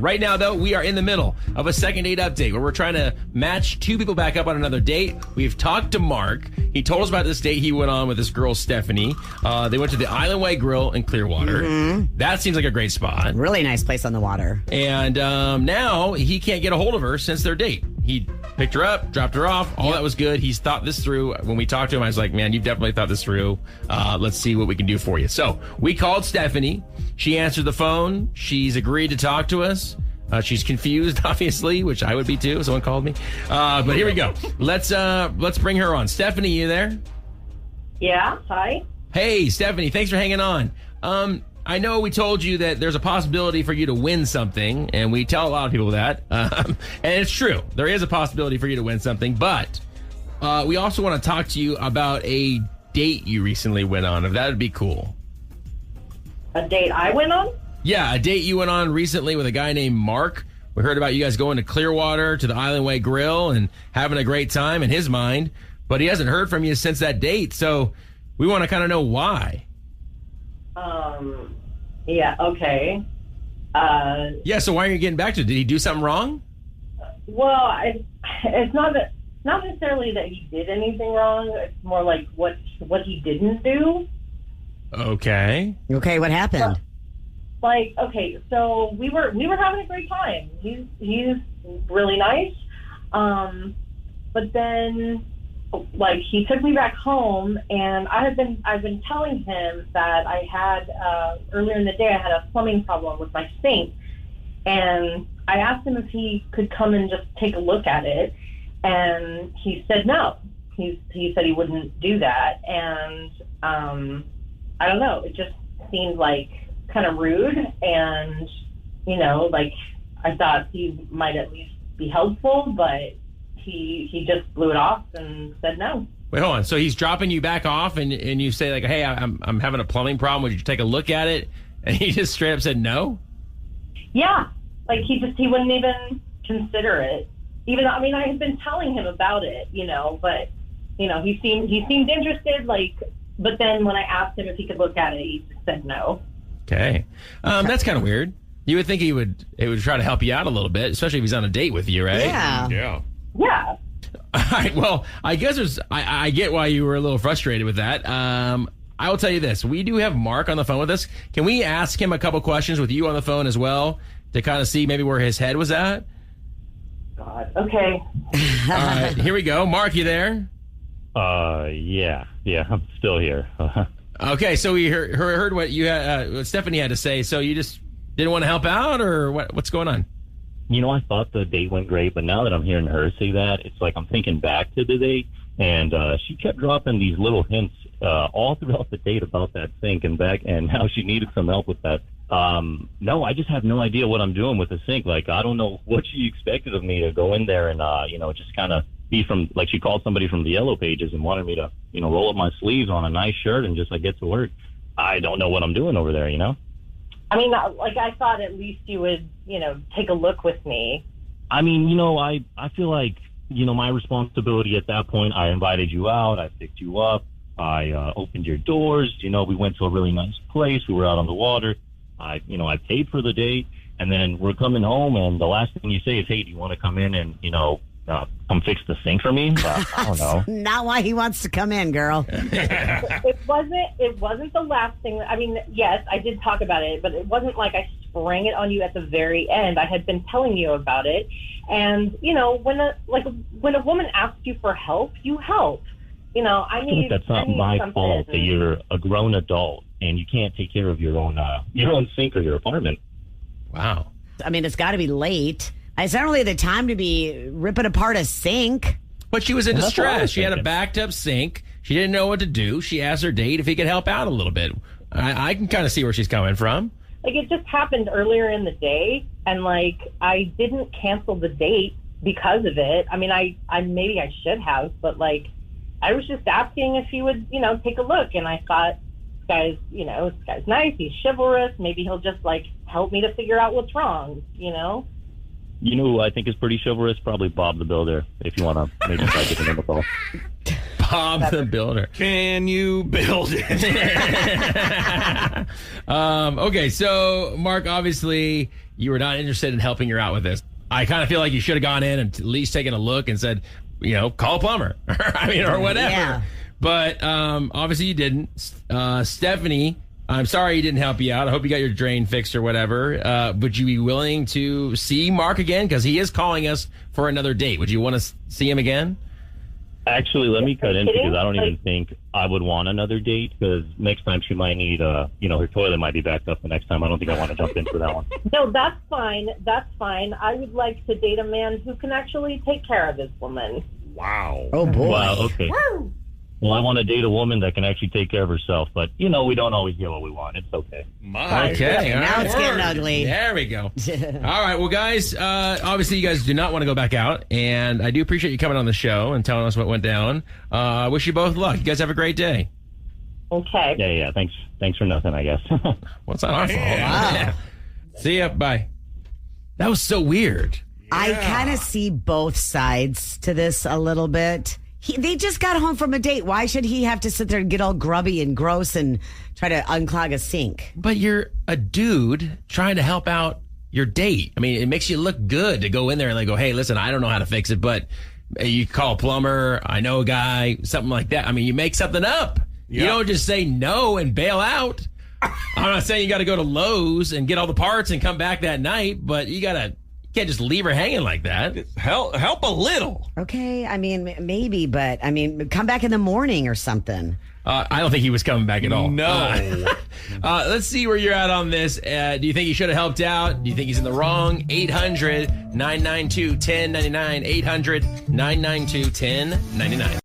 Right now, though, we are in the middle of a second date update where we're trying to match two people back up on another date. We've talked to Mark. He told us about this date he went on with this girl, Stephanie. They went to the Island Way Grill in Clearwater. Mm-hmm. That seems like a great spot. Really nice place on the water. And now he can't get a hold of her since their date. He picked her up, dropped her off. All that was good. He's thought this through. When we talked to him, I was like, man, you've definitely thought this through. Let's see what we can do for you. So we called Stephanie. She answered the phone. She's agreed to talk to us. She's confused, obviously, which I would be too if someone called me. But here we go. Let's bring her on. Stephanie, you there? Yeah, hi. Hey, Stephanie, thanks for hanging on. I know we told you that there's a possibility for you to win something, and we tell a lot of people that. And it's true. There is a possibility for you to win something, but we also want to talk to you about a date you recently went on, if that would be cool. A date I went on? Yeah, a date you went on recently with a guy named Mark. We heard about you guys going to Clearwater to the Island Way Grill and having a great time in his mind, but he hasn't heard from you since that date, so we want to kind of know why. Yeah, okay. Yeah, so why are you getting back to it? Did he do something wrong? Well, it's not necessarily that he did anything wrong. It's more like what he didn't do. Okay. Okay, what happened? Like, okay, so we were having a great time. He's really nice. But then, like, he took me back home, and I've been telling him that I had earlier in the day I had a plumbing problem with my sink, and I asked him if he could come and just take a look at it, and he said no. He said he wouldn't do that, and I don't know. It just seemed like kind of rude, and like I thought he might at least be helpful, but he just blew it off and said no. Wait, hold on. So he's dropping you back off, and you say like, "Hey, I'm having a plumbing problem. Would you take a look at it?" And he just straight up said no. Yeah, like he wouldn't even consider it. Even though, I mean, I had been telling him about it, but he seemed interested. Like, but then when I asked him if he could look at it, he just said no. Okay. That's kind of weird. You would think it would try to help you out a little bit, especially if he's on a date with you, right? Yeah. Yeah. All right. Well, I guess I get why you were a little frustrated with that. I will tell you this. We do have Mark on the phone with us. Can we ask him a couple questions with you on the phone as well to kind of see maybe where his head was at? God. Okay. All right. Here we go. Mark, you there? Yeah, I'm still here. Okay, so we heard what you had, what Stephanie had to say. So you just didn't want to help out, or what's going on? I thought the date went great, but now that I'm hearing her say that, it's like I'm thinking back to the date, and she kept dropping these little hints all throughout the date about that sink and how she needed some help with that. No, I just have no idea what I'm doing with the sink. Like, I don't know what she expected of me to go in there and just kind of be from, like, she called somebody from the Yellow Pages and wanted me to, roll up my sleeves on a nice shirt and just, like, get to work. I don't know what I'm doing over there, I mean, like, I thought at least you would, take a look with me. I mean, I feel like, my responsibility at that point, I invited you out, I picked you up, I opened your doors, we went to a really nice place, we were out on the water, I paid for the date, and then we're coming home, and the last thing you say is, hey, do you want to come in and, come fix the sink for me? I don't know. Not why he wants to come in, girl. It wasn't the last thing. I mean, yes, I did talk about it, but it wasn't like I sprang it on you at the very end. I had been telling you about it. And, when a woman asks you for help, you help. I think that's not my fault that you're a grown adult and you can't take care of your own sink or your apartment. Wow. I mean, it's got to be late. It's not really the time to be ripping apart a sink. But she was in distress. She had a backed up sink. She didn't know what to do. She asked her date if he could help out a little bit. I can kind of see where she's coming from. Like, it just happened earlier in the day, and, like, I didn't cancel the date because of it. I mean, I maybe I should have, but, like, I was just asking if he would, take a look, and I thought, this guy's nice, he's chivalrous, maybe he'll just, like, help me to figure out what's wrong, You know who I think is pretty chivalrous? Probably Bob the Builder, if you want to maybe try to get him a call. Bob the Builder. Can you build it? Okay, so Mark, obviously, you were not interested in helping her out with this. I kind of feel like you should have gone in and at least taken a look and said, call a plumber. Or whatever. Yeah. But obviously you didn't. Stephanie, I'm sorry he didn't help you out. I hope you got your drain fixed or whatever. Would you be willing to see Mark again? Because he is calling us for another date. Would you want to see him again? Actually, let me cut in because I don't even think I would want another date because next time she might need, her toilet might be backed up the next time. I don't think I want to jump in for that one. No, that's fine. That's fine. I would like to date a man who can actually take care of his woman. Wow. Oh, boy. Wow, okay. Woo! Well, I want to date a woman that can actually take care of herself, but, we don't always get what we want. It's okay. Okay. Now it's getting ugly. There we go. All right. Well, guys, obviously you guys do not want to go back out, and I do appreciate you coming on the show and telling us what went down. I wish you both luck. You guys have a great day. Okay. Yeah. Thanks for nothing, I guess. Well, it's not our fault. Wow. See ya. Bye. That was so weird. I kind of see both sides to this a little bit. They just got home from a date. Why should he have to sit there and get all grubby and gross and try to unclog a sink? But you're a dude trying to help out your date. I mean, it makes you look good to go in there and go, hey, listen, I don't know how to fix it, but you call a plumber. I know a guy, something like that. I mean, you make something up. Yeah. You don't just say no and bail out. I'm not saying you got to go to Lowe's and get all the parts and come back that night, but you can't just leave her hanging like that. Help a little. Okay, I mean, maybe, but come back in the morning or something. I don't think he was coming back at all. No. Let's see where you're at on this. Do you think he should have helped out? Do you think he's in the wrong? 800-992-1099. 800-992-1099.